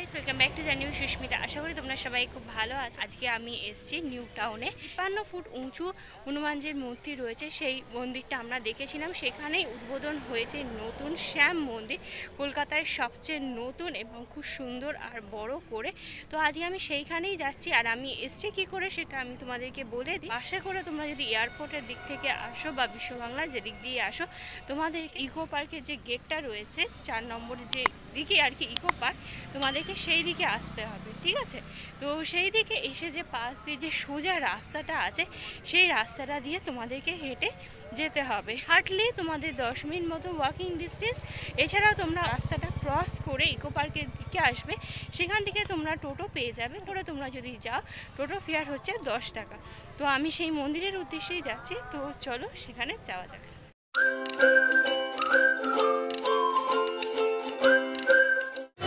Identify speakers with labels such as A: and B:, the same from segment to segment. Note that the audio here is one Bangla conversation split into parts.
A: Guys, welcome back to the new Sushmita. আশা করি তোমরা সবাই খুব ভালো আছো। আজকে আমি এসেছি নিউ টাউনে। ৫৫ ফুট উঁচু হনুমানজির মূর্তি রয়েছে, সেই মন্দিরটা আমরা দেখেছিলাম। সেখানেই উদ্বোধন হয়েছে নতুন শ্যাম মন্দির, কলকাতায় সবচেয়ে নতুন এবং খুব সুন্দর আর বড় করে। তো আজকে আমি সেইখানেই যাচ্ছি। আর আমি এসছি কী করে সেটা আমি তোমাদেরকে বলে দিই। আশা করে তোমরা যদি এয়ারপোর্টের দিক থেকে আসো বা বিশ্ববাংলার যেদিক দিয়ে আসো, তোমাদের ইকো পার্কের যে গেটটা রয়েছে ৪ নম্বরের যে দিকে আর কি ইকো পার্ক, তোমাদেরকে সেই দিকে আসতে হবে, ঠিক আছে? তো সেই দিকে এসে যে পাশ দিয়ে যে সোজা রাস্তাটা আছে, সেই রাস্তাটা দিয়ে তোমাদেরকে হেঁটে যেতে হবে। হাঁটলে তোমাদের 10 মিনিট মতো ওয়াকিং ডিস্টেন্স। এছাড়াও তোমরা রাস্তাটা ক্রস করে ইকো পার্কের দিকে আসবে, সেখান থেকে তোমরা টোটো পেয়ে যাবে। করে তোমরা যদি যাও, টোটো ফেয়ার হচ্ছে 10 টাকা। তো আমি সেই মন্দিরের উদ্দেশ্যেই যাচ্ছি, তো চলো সেখানে যাওয়া যাক।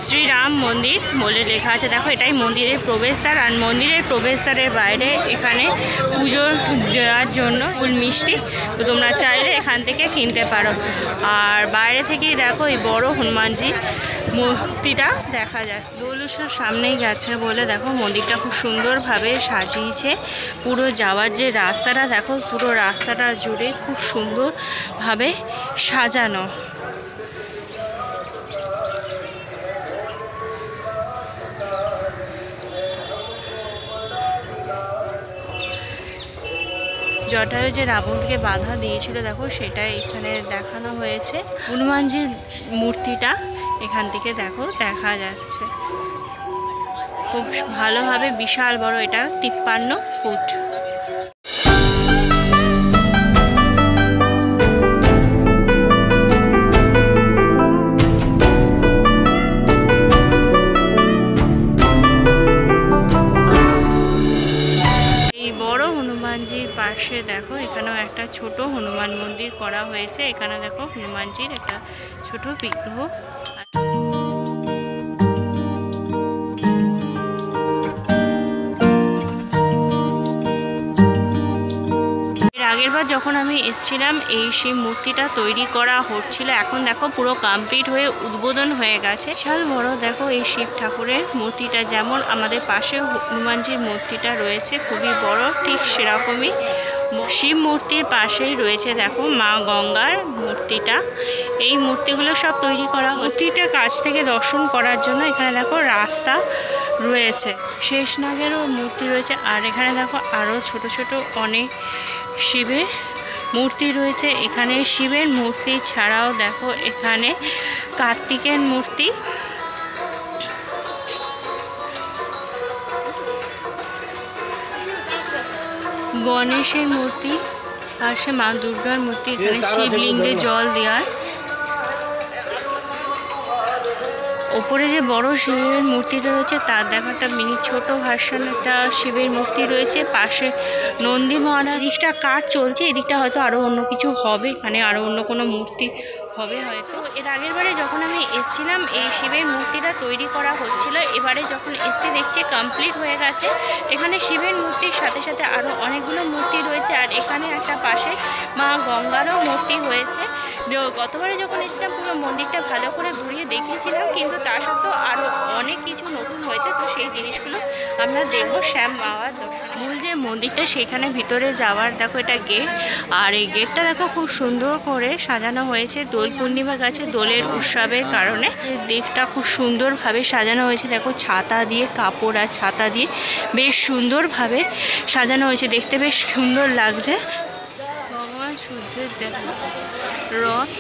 A: শ্রীরাম মন্দির বলে লেখা আছে, দেখো এটাই মন্দিরের প্রবেশদ্বার। আর মন্দিরের প্রবেশদ্বারের বাইরে এখানে পুজোর দেওয়ার জন্য ফুল মিষ্টি, তো তোমরা চাইলে এখান থেকে কিনতে পারো। আর বাইরে থেকেই দেখো এই বড় হনুমানজি মূর্তিটা দেখা যাচ্ছে। দোল উৎসব সামনেই গেছে বলে দেখো মন্দিরটা খুব সুন্দরভাবে সাজিয়েছে। পুরো যাওয়ার যে রাস্তাটা দেখো, পুরো রাস্তাটা জুড়ে খুব সুন্দরভাবে সাজানো। জটায়ু যে রাবণকে বাধা দিয়েছিল দেখো, সেটা এখানে দেখানো হয়েছে। হনুমানজির মূর্তিটা এখান থেকে দেখো দেখা যাচ্ছে খুব ভালোভাবে, বিশাল বড়, এটা ৫৩ ফুট। হনুমানজির পাশে দেখো এখানেও একটা ছোট হনুমান মন্দির করা হয়েছে। এখানে দেখো হনুমানজির একটা ছোট বিগ্রহ। আগের বার যখন আমি এসেছিলাম এই শিব মূর্তিটা তৈরি করা হচ্ছিল, এখন দেখো পুরো কমপ্লিট হয়ে উদ্বোধন হয়ে গেছে। বিশাল বড় দেখো এই শিব ঠাকুরের মূর্তিটা, যেমন আমাদের পাশে হনুমানজির মূর্তিটা রয়েছে খুবই বড়, ঠিক সেরকমই শিব মূর্তির পাশেই রয়েছে দেখো মা গঙ্গার মূর্তিটা। এই মূর্তিগুলো সব তৈরি করা, মূর্তিটার কাছ থেকে দর্শন করার জন্য এখানে দেখো রাস্তা রয়েছে। শেষনাগেরও মূর্তি রয়েছে। আর এখানে দেখো আরও ছোট ছোট অনেক শিবের মূর্তি রয়েছে। এখানে শিবের মূর্তি ছাড়াও দেখো এখানে কার্তিকের মূর্তি, গণেশের মূর্তি, পাশে মা দুর্গার মূর্তি, এখানে শিবলিঙ্গে জল দেওয়ার। ওপরে যে বড় শিবের মূর্তিটা রয়েছে তার দেখো একটা মিনি ছোট ভার্সন একটা শিবের মূর্তি রয়েছে। পাশে নন্দী মহারাজ, দিকটা কাজ চলছে, এদিকটা হয়তো আরও অন্য কিছু হবে, এখানে আরও অন্য কোনো মূর্তি হবে হয়তো। এর আগের বারে যখন আমি এসেছিলাম এই শিবের মূর্তিটা তৈরি করা হচ্ছিল, এবারে যখন এসে দেখছি কমপ্লিট হয়ে গেছে। এখানে শিবের মূর্তির সাথে সাথে আরও অনেকগুলো মূর্তি রয়েছে। আর এখানে একটা পাশে মা গঙ্গারও মূর্তি হয়েছে। গতবারে যখন এসেছিলাম পুরো মন্দিরটা ভালো করে ঘুরিয়ে দেখিয়েছিলাম, কিন্তু তা সত্ত্বেও আরও অনেক কিছু নতুন হয়েছে। তো সেই জিনিসগুলো আমরা দেখবো শ্যাম বাবার দর্শন। মূল যে মন্দিরটা সেখানে ভিতরে যাওয়ার দেখো এটা গেট। আর এই গেটটা দেখো খুব সুন্দর করে সাজানো হয়েছে দোল পূর্ণিমা গেছে, দোলের উৎসবের কারণে দিকটা খুব সুন্দরভাবে সাজানো হয়েছে। দেখো ছাতা দিয়ে, কাপড় আর ছাতা দিয়ে বেশ সুন্দরভাবে সাজানো হয়েছে, দেখতে বেশ সুন্দর লাগছে। ভগবান সূর্যের দেখো রথ,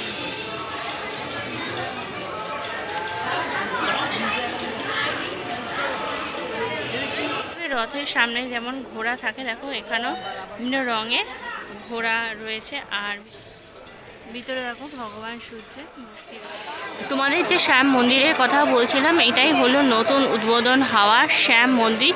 A: রথের সামনে যেমন ঘোড়া থাকে দেখো এখানেও বিভিন্ন রঙের ঘোড়া রয়েছে। আর ভিতরে দেখো ভগবান সূর্যের মূর্তি। তোমাদের যে শ্যাম মন্দিরের কথা বলছিলাম, এটাই হলো নতুন উদ্বোধন হওয়া শ্যাম মন্দির।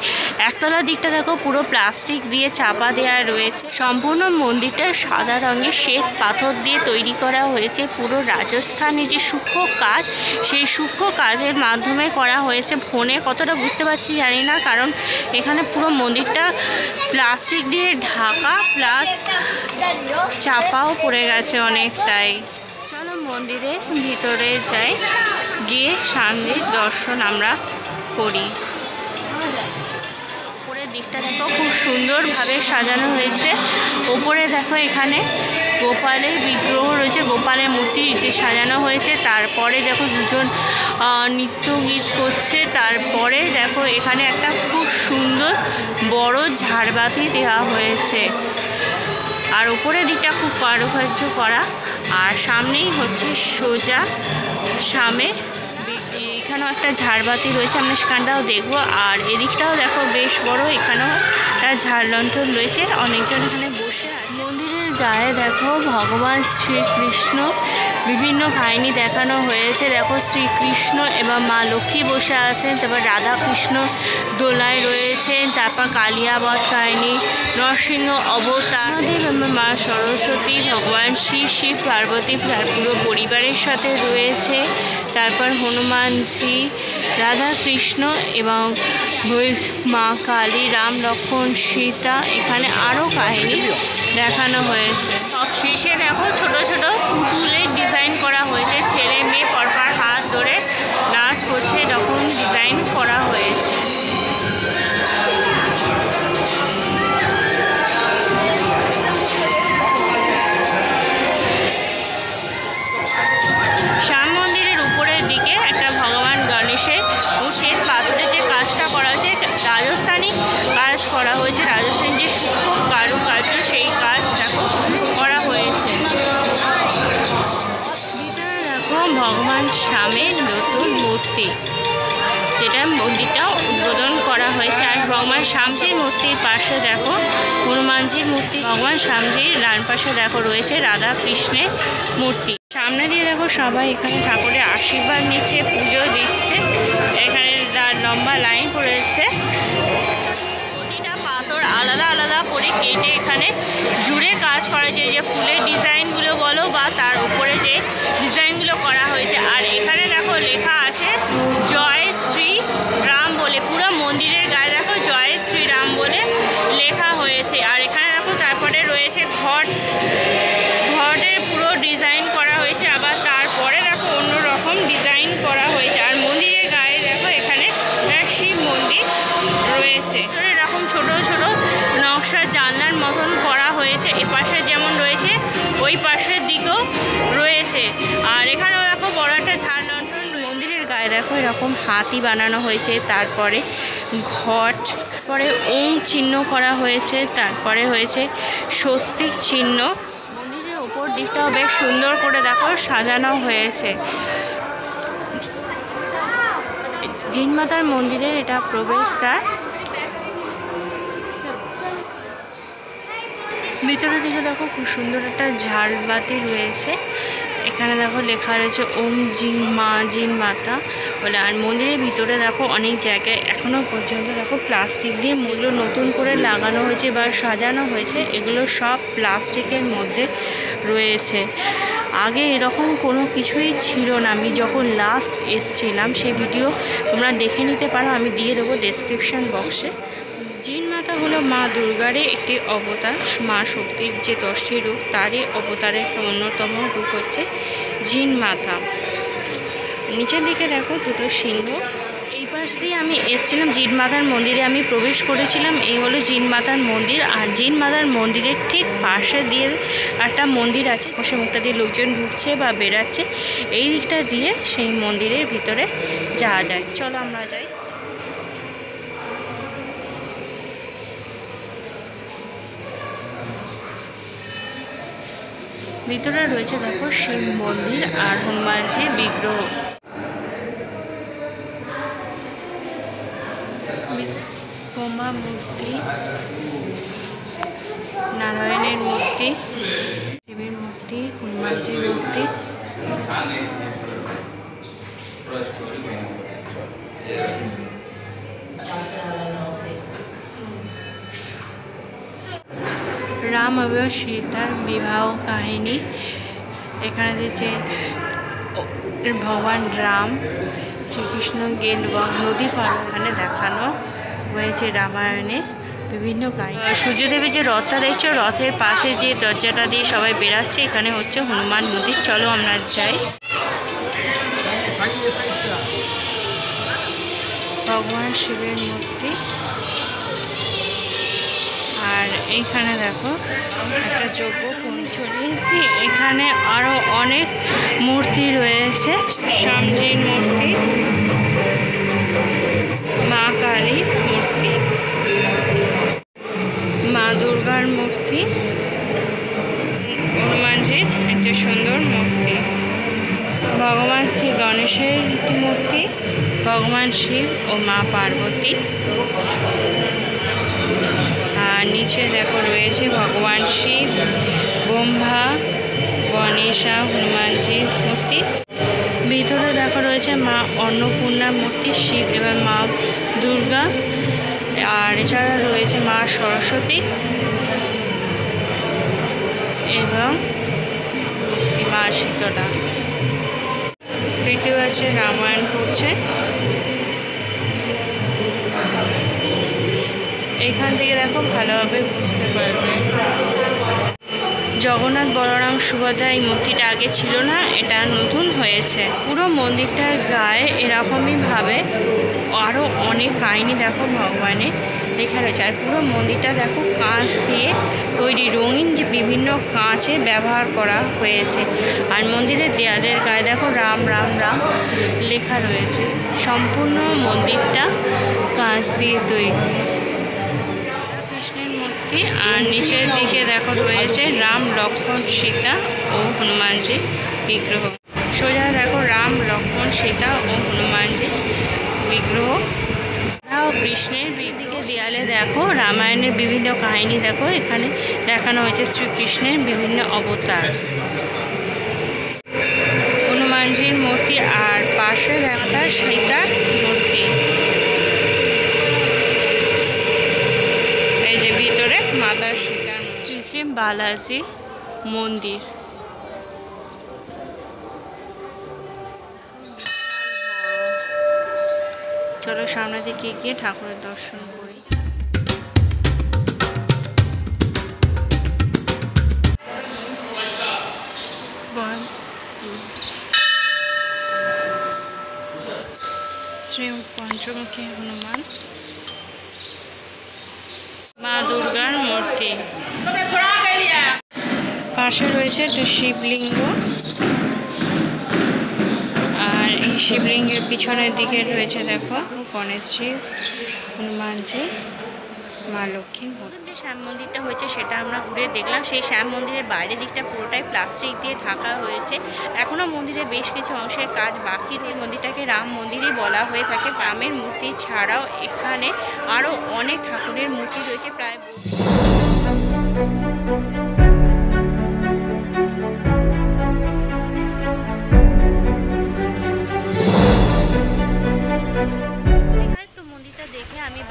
A: একতলার দিকটা দেখো পুরো প্লাস্টিক দিয়ে চাপা দেওয়া রয়েছে। সম্পূর্ণ মন্দিরটা সাদা রঙের শ্বেত পাথর দিয়ে তৈরি করা হয়েছে। পুরো রাজস্থানে যে সূক্ষ্ম কাজ, সেই সূক্ষ্ম কাজের মাধ্যমে করা হয়েছে। ফোনে কতটা বুঝতে পারছি জানি না, কারণ এখানে পুরো মন্দিরটা প্লাস্টিক দিয়ে ঢাকা, প্লাস চাপাও পড়ে গেছে অনেকটাই। চলো মন্দিরের ভিতরে যাই, গিয়ে সামনের দর্শন আমরা করি। উপরের দিকটা দেখো খুব সুন্দরভাবে সাজানো হয়েছে। ওপরে দেখো এখানে গোপালের বিগ্রহ রয়েছে, গোপালের মূর্তি যে সাজানো হয়েছে। তারপরে দেখো দুজন নৃত্য গীত করছে। তারপরে দেখো এখানে একটা খুব সুন্দর বড় ঝাড়বাতি দেওয়া হয়েছে, আর উপরের দিকটা খুব কারুকার্য করা। আর সামনেই হচ্ছে সোজা সামনে এখানেও একটা ঝাড়বাতি রয়েছে, আমরা সেখানটাও দেখবো। আর এদিকটাও দেখো বেশ বড়, এখানেও একটা ঝাড় লণ্ঠন রয়েছে, অনেকজন এখানে বসে আছে। মন্দিরের গায়ে দেখো ভগবান শ্রীকৃষ্ণ বিভিন্ন কাহিনী দেখানো হয়েছে। দেখো শ্রীকৃষ্ণ এবং মা লক্ষ্মী বসে আছেন, তারপর রাধাকৃষ্ণ দোলায় রয়েছেন, তারপর কালিয়াবধ কাহিনী, নরসিংহ অবতার, মা সরস্বতী, ভগবান শিব পার্বতী পুরো পরিবারের সাথে রয়েছে। তারপর হনুমানজি, রাধাকৃষ্ণ এবং মা কালী, রাম লক্ষ্মণ সীতা, এখানে আরও কাহিনী দেখানো হয়েছে। সব শেষে দেখো ছোট ছোট পুতুলের ডিজাইন করা হয়েছে, ছেলে মেয়ে পরপর হাত ধরে নাচ করছে, এরকম ডিজাইন করা হয়েছে। শ্যাম মন্দিরের উপরের দিকে একটা ভগবান গণেশের শ্বেত পাথরের যে কাজটা করা হয়েছে, রাজস্থানী কাজ করা হয়েছে, রাজস্থানী যে সূক্ষ্ম কারুকার্য সেই কাজ দেখো করা হয়েছে। ভিতরে দেখো ভগবান শ্যামের নতুন মূর্তি, যেটা মন্দিরটা উদ্বোধন করা হয়েছে। আর ভগবান শ্যামজির মূর্তির পাশে দেখো হনুমানজির মূর্তি, ভগবান শ্যামজির ডান পাশে দেখো রয়েছে রাধা কৃষ্ণের মূর্তি। সামনে দিয়ে দেখো সবাই এখানে ঠাকুরের আশীর্বাদ নিচ্ছে, পুজো দিচ্ছে। এখানে লম্বা লাইন পড়েছে, প্রতিটা পাথর আলাদা আলাদা করে কেটে এখানে জুড়ে কাজ করা হয়েছে, যে ফুলের ডিজাইনগুলো বলো বা তার উপরে যে ডিজাইনগুলো করা হয়েছে। আর এখানে দেখো লেখা আছে জয় শ্রী রাম বলে, পুরো মন্দিরের গায়ে দেখো জয় শ্রী রাম বলে লেখা হয়েছে। আর এখানে দেখো তারপরে রয়েছে ঘটের পুরো ডিজাইন করা হয়েছে, আবার তারপরে দেখো অন্যরকম ডিজাইন করা হয়েছে। আর মন্দিরের গায়ে দেখো এখানে শিব মন্দির রয়েছে, এরকম ছোট ছোট নকশা জানলার মতন করা হয়েছে। এপাশে যেমন রয়েছে ওই পাশের দিকেও রয়েছে। আর এখানেও দেখো বড় একটা ঝাড় লণ্ঠন। মন্দিরের গায়ে দেখো এরকম হাতি বানানো হয়েছে, তারপরে ঘট, পরে ওম চিহ্ন করা হয়েছে, তারপরে হয়েছে স্বস্তিক চিহ্ন। মন্দিরের ওপর দিকটাও বেশ সুন্দর করে দেখো সাজানো হয়েছে। জিনমাতার মন্দিরের এটা প্রবেশদ্বার। ভিতরে দিকে দেখো খুব সুন্দর একটা ঝাড়বাতি রয়েছে, এখানে দেখো লেখা রয়েছে ওম জিন মাতা বলে। আর মন্দিরের ভিতরে দেখো অনেক জায়গায় এখনও পর্যন্ত দেখো প্লাস্টিক দিয়ে এগুলো নতুন করে লাগানো হয়েছে বা সাজানো হয়েছে, এগুলো সব প্লাস্টিকের মধ্যে রয়েছে। আগে এরকম কোনো কিছুই ছিল না। আমি যখন লাস্ট এসছিলাম সেই ভিডিও তোমরা দেখে নিতে পারো, আমি দিয়ে দেবো ডেসক্রিপশান বক্সে। জিন মাতা হলো মা দুর্গারই একটি অবতার, মা শক্তির যে 10টি রূপ তারই অবতারের একটা অন্যতম রূপ হচ্ছে জিন মাতা। নিচের দিকে দেখো দুটো সিংহ। এই পাশ দিয়ে আমি এসেছিলাম জিন মাতার মন্দিরে, আমি প্রবেশ করেছিলাম। এই হলো জিন মাতার মন্দির। আর জিন মাতার মন্দিরের ঠিক পাশে দিয়ে একটা মন্দির আছে, সে মুখটা দিয়ে লোকজন ঢুকছে বা বেরাচ্ছে, এই দিকটা দিয়ে সেই মন্দিরের ভিতরে যাওয়া যায়। চলো আমরা যাই। ভিতরে রয়েছে দেখো শিব মন্দির আর হনুমানজির বিগ্রহ। ব্রহ্মা মূর্তি, নারায়ণের মূর্তি, শিবের মূর্তি, হনুমানজির মূর্তি। রাম এবং সীতার বিবাহ কাহিনী। এখানে যে ভগবান রাম শ্রীকৃষ্ণ গেল নদী পার, এখানে দেখানো হয়েছে রামায়ণে বিভিন্ন কাহিনী। সূর্যদেবের যে রথটা দেখছো, রথের পাশে যে দরজাটা দিয়ে সবাই বেরাচ্ছে, এখানে হচ্ছে হনুমান মন্দির। চলো আমরা যাই। ভগবান শিবের মূর্তি। আর এইখানে দেখো একটা যজ্ঞ কুণ্ড চলে এসেছি। এখানে আরো অনেক মূর্তি রয়েছে, শ্যামজির মূর্তি, মা কালীর মূর্তি, মা দুর্গার মূর্তি, হনুমানজির একটা সুন্দর মূর্তি, ভগবান শ্রী গণেশের মূর্তি, ভগবান শিব ও মা পার্বতী। আর নিচে দেখো রয়েছে ভগবান শিব, ব্রহ্মা, গণেশা, হনুমানজির মূর্তি। ভিতরে দেখো রয়েছে মা অন্নপূর্ণার মূর্তি, শিব এবং মা দুর্গা। আর এছাড়া রয়েছে মা সরস্বতী এবং মা শীতলা। তৃতীয় আছে রামায়ণ পড়ছে। এখান থেকে দেখো ভালোভাবে বুঝতে পারবে। জগন্নাথ, বলরাম, সুভদ্রা এই মূর্তিটা আগে ছিল না, এটা নতুন হয়েছে। পুরো মন্দিরটার গায়ে এরকমইভাবে আরও অনেক কাহিনী দেখো ভগবানের লেখা রয়েছে। আর পুরো মন্দিরটা দেখো কাঁচ দিয়ে তৈরি, রঙিন যে বিভিন্ন কাঁচের ব্যবহার করা হয়েছে। আর মন্দিরের দেয়ালের গায়ে দেখো রাম রাম রাম লেখা রয়েছে। সম্পূর্ণ মন্দিরটা কাঁচ দিয়ে তৈরি। কৃষ্ণের মূর্তি। আর নিচের দিকে দেখো রয়েছে রাম, লক্ষ্মণ, সীতা ও হনুমানজির বিগ্রহ। সোজা দেখো রাম, লক্ষ্মণ, সীতা ও হনুমানজির বিগ্রহ। ও কৃষ্ণের দিকে দেয়ালে দেখো রামায়ণের বিভিন্ন কাহিনী দেখো এখানে দেখানো হয়েছে, শ্রীকৃষ্ণের বিভিন্ন অবতার, হনুমানজির মূর্তি। আর পাশে দেখা সীতার মূর্তি। এই যে ভিতরে মাতা সীতার শ্রী শ্রী বালাজি মন্দির। চলো সামনে দিকে গিয়ে ঠাকুরের দর্শন করি। শ্রী পঞ্চমুখী হনুমান, মা দুর্গার মূর্তি। পাশে রয়েছে একটা শিবলিঙ্গ। আর এই শিবলিঙ্গের পিছনের দিকে রয়েছে দেখো গণেশজি, হনুমানজি, মা লক্ষ্মীর মূর্তি। যে শ্যাম মন্দিরটা হয়েছে সেটা আমরা ঘুরে দেখলাম। সেই শ্যাম মন্দিরের বাইরের দিকটা পুরোটাই প্লাস্টিক দিয়ে ঢাকা হয়েছে। এখনও মন্দিরে বেশ কিছু অংশের কাজ বাকি রয়ে। মন্দিরটাকে রাম মন্দিরই বলা হয়ে থাকে। রামের মূর্তি ছাড়াও এখানে আরও অনেক ঠাকুরের মূর্তি রয়েছে। প্রায়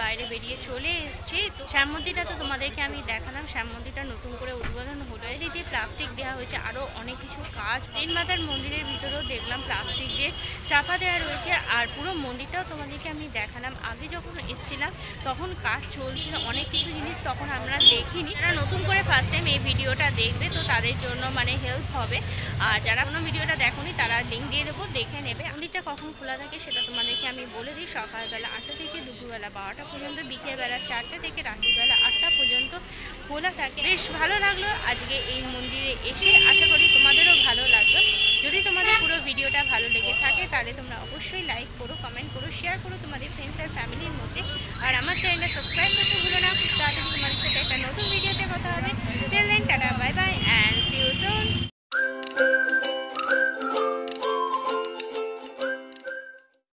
A: বাইরে বেরিয়ে চলে এসেছি। তো শ্যাম মন্দিরটা তো তোমাদেরকে আমি দেখালাম। শ্যাম মন্দিরটা নতুন করে উদ্বোধন হলো। এদিকে প্লাস্টিক দেওয়া হয়েছে, আরও অনেক কিছু কাজ। তিন মাতার মন্দিরের ভিতরেও দেখলাম প্লাস্টিক দিয়ে চাপা দেওয়া রয়েছে। আর পুরো মন্দিরটাও তোমাদেরকে আমি দেখালাম। আগে যখন এসেছিলাম তখন কাজ চলছিল, অনেক কিছু জিনিস তখন আমরা দেখিনি। যারা নতুন করে ফার্স্ট টাইম এই ভিডিওটা দেখবে তো তাদের জন্য হেল্প হবে। আর যারা কোনো ভিডিওটা দেখোনি তারা লিঙ্ক দিয়ে দেবো, দেখে নেবে। মন্দিরটা কখন খোলা থাকে সেটা তোমাদেরকে আমি বলে দিই। সকালবেলা 8টা থেকে দুপুরবেলা 12টা পর্যন্ত, বিকেলবেলা 4টা থেকে রাত্রিবেলা 8টা পর্যন্ত খোলা থাকে। বেশ ভালো লাগলো আজকে এই মন্দিরে এসে। আশা করি তোমাদেরও ভালো লাগলো। যদি তোমাদের পুরো ভিডিওটা ভালো লেগে থাকে তাহলে তোমরা অবশ্যই লাইক করো, কমেন্ট করো, শেয়ার করো তোমাদের ফ্রেন্ডস আর ফ্যামিলির মধ্যে। আর আমার চ্যানেলটা সাবস্ক্রাইব